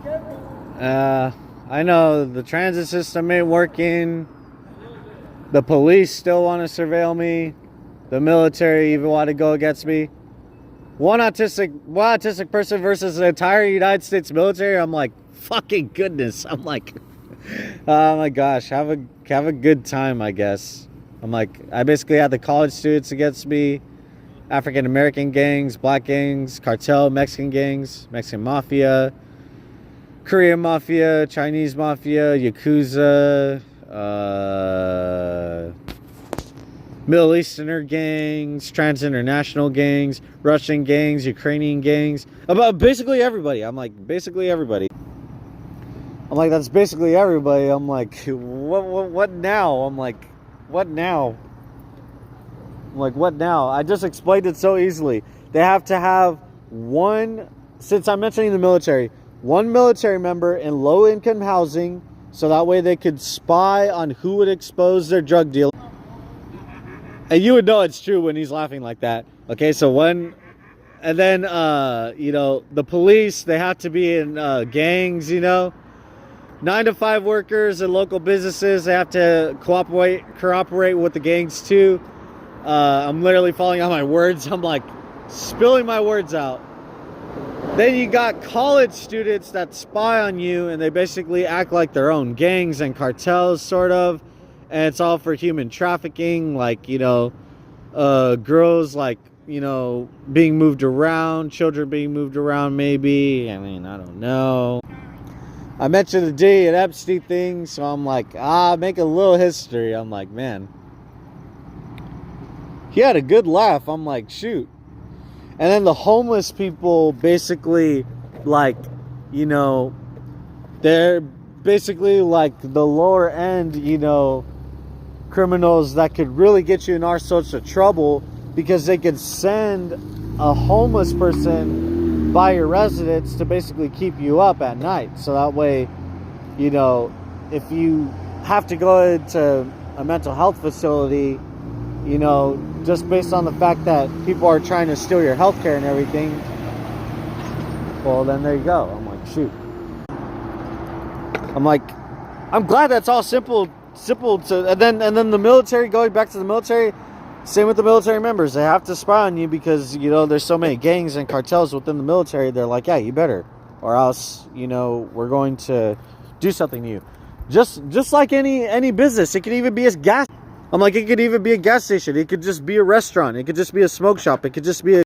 I know the transit system ain't working. The police still want to surveil me. The military even want to go against me. One autistic person versus the entire United States military. I'm like, fucking goodness. I'm like, oh my gosh, have a good time, I guess. I'm like, I basically had the college students against me, African American gangs, black gangs, cartel, Mexican gangs, Mexican mafia, Korean mafia, Chinese mafia, Yakuza, Middle Easterner gangs, trans-international gangs, Russian gangs, Ukrainian gangs, about basically everybody. I'm like, basically everybody. I'm like, that's basically everybody. I'm like, what now? I'm like, what now? I'm like, what now? I just explained it so easily. They have to have one, since I'm mentioning the military, one military member in low-income housing, so that way they could spy on who would expose their drug deal. And you would know it's true when he's laughing like that. Okay, so one, and then, the police, they have to be in gangs, 9 to 5 workers and local businesses, they have to cooperate with the gangs too. I'm literally falling on my words. I'm like spilling my words out. Then you got college students that spy on you, and they basically act like their own gangs and cartels, sort of. And it's all for human trafficking, like, girls, like, being moved around, children being moved around, maybe. I mean, I don't know. I mentioned the D and Epstein thing, so I'm like, make a little history. I'm like, man, he had a good laugh. I'm like, shoot. And then the homeless people basically, like, they're basically like the lower end, criminals that could really get you in all sorts of trouble, because they could send a homeless person by your residence to basically keep you up at night. So that way, if you have to go into a mental health facility, just based on the fact that people are trying to steal your health care and everything, well, then there you go. I'm like, shoot. I'm like, I'm glad that's all simple to, and then the military, going back to the military, same with the military members. They have to spy on you because, there's so many gangs and cartels within the military. They're like, yeah, you better, or else, we're going to do something to you. Just like any business. It could even be a gas. I'm like, it could even be a gas station. It could just be a restaurant. It could just be a smoke shop. It could just be a